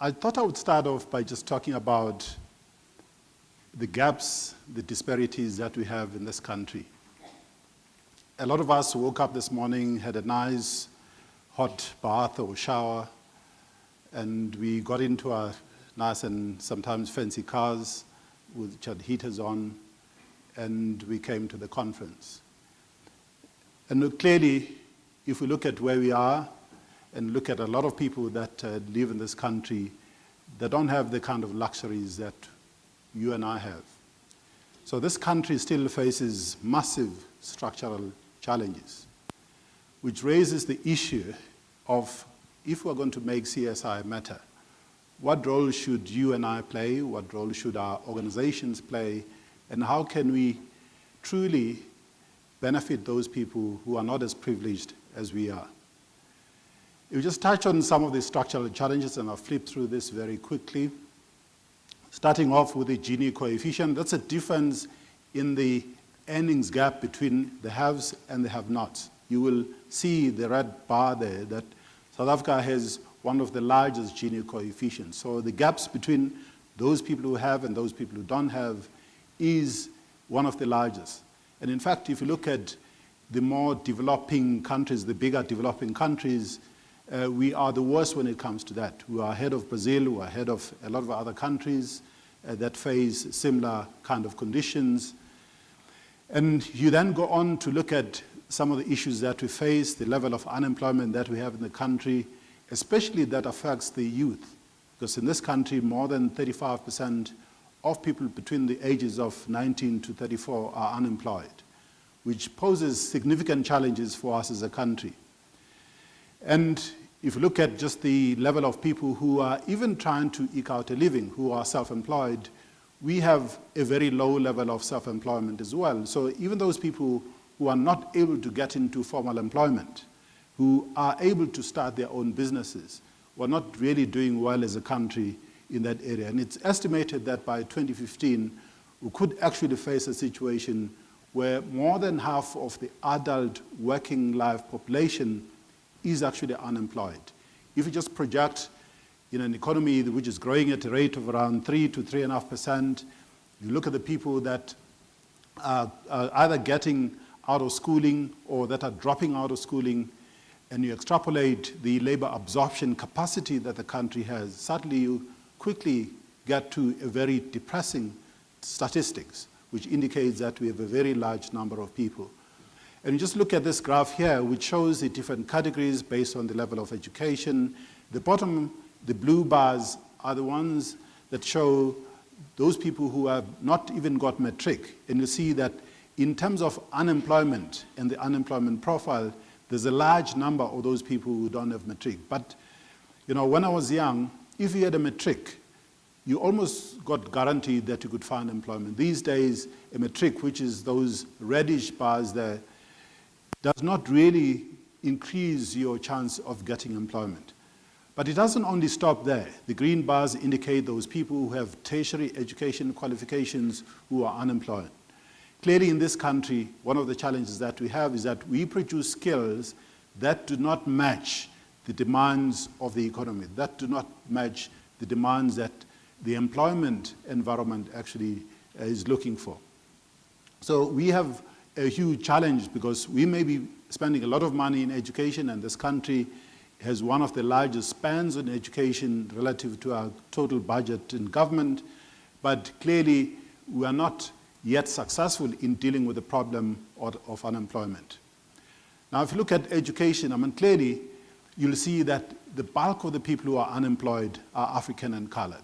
I thought I would start off by just talking about the gaps, the disparities that we have in this country. A lot of us woke up this morning, had a nice hot bath or shower, and we got into our nice and sometimes fancy cars which had heaters on, and we came to the conference. And look, clearly, if we look at where we are and look at a lot of people that live in this country, they don't have the kind of luxuries that you and I have. So this country still faces massive structural challenges, which raises the issue of, if we're going to make CSI matter, what role should you and I play, what role should our organizations play, and how can we truly benefit those people who are not as privileged as we are? If you just touch on some of the structural challenges, and I'll flip through this very quickly. Starting off with the Gini coefficient, that's a difference in the earnings gap between the haves and the have-nots. You will see the red bar there that South Africa has one of the largest Gini coefficients. So the gaps between those people who have and those people who don't have is one of the largest. And in fact, if you look at the more developing countries, the bigger developing countries, we are the worst when it comes to that. We are ahead of Brazil, we are ahead of a lot of other countries that face similar kind of conditions. And you then go on to look at some of the issues that we face, the level of unemployment that we have in the country, especially that affects the youth. Because in this country, more than 35% of people between the ages of 19 to 34 are unemployed, which poses significant challenges for us as a country. And if you look at just the level of people who are even trying to eke out a living, who are self-employed, we have a very low level of self-employment as well. So even those people who are not able to get into formal employment, who are able to start their own businesses, we're not really doing well as a country in that area. And it's estimated that by 2015, we could actually face a situation where more than half of the adult working life population is actually unemployed. If you just project in an economy which is growing at a rate of around 3 to 3.5%, you look at the people that are either getting out of schooling or that are dropping out of schooling, and you extrapolate the labor absorption capacity that the country has, suddenly you quickly get to a very depressing statistics, which indicates that we have a very large number of people. And you just look at this graph here, which shows the different categories based on the level of education. The bottom, the blue bars, are the ones that show those people who have not even got matric. And you see that in terms of unemployment and the unemployment profile, there's a large number of those people who don't have matric. But you know, when I was young, if you had a matric, you almost got guaranteed that you could find employment. These days, a matric, which is those reddish bars there, does not really increase your chance of getting employment. But it doesn't only stop there. The green bars indicate those people who have tertiary education qualifications who are unemployed. Clearly in this country, one of the challenges that we have is that we produce skills that do not match the demands of the economy, that do not match the demands that the employment environment actually is looking for. So we have a huge challenge because we may be spending a lot of money in education, and this country has one of the largest spends on education relative to our total budget in government, but clearly we are not yet successful in dealing with the problem of unemployment. Now, if you look at education, I mean, clearly you'll see that the bulk of the people who are unemployed are African and colored.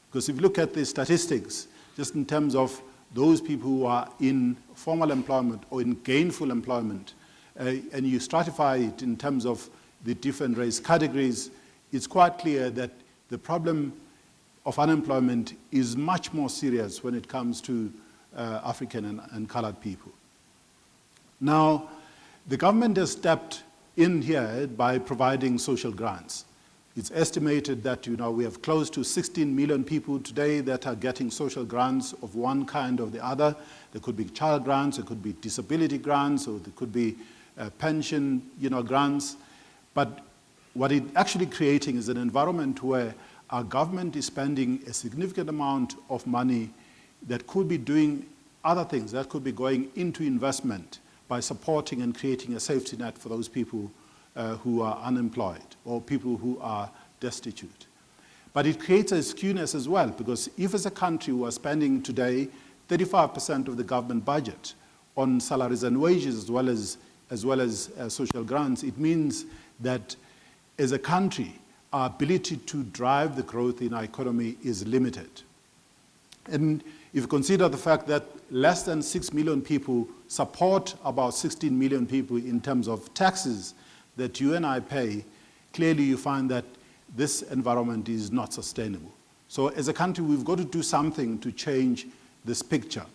Because if you look at the statistics, just in terms of those people who are in formal employment or in gainful employment, and you stratify it in terms of the different race categories, it's quite clear that the problem of unemployment is much more serious when it comes to African and colored people. Now, the government has stepped in here by providing social grants. It's estimated that we have close to 16 million people today that are getting social grants of one kind or the other. There could be child grants, there could be disability grants, or there could be pension grants. But what it's actually creating is an environment where our government is spending a significant amount of money that could be doing other things, that could be going into investment by supporting and creating a safety net for those people who are unemployed or people who are destitute. But it creates a skewness as well, because if as a country we are spending today 35% of the government budget on salaries and wages as well as social grants, it means that as a country, our ability to drive the growth in our economy is limited. And if you consider the fact that less than 6 million people support about 16 million people in terms of taxes that you and I pay, clearly you find that this environment is not sustainable. So as a country, we've got to do something to change this picture.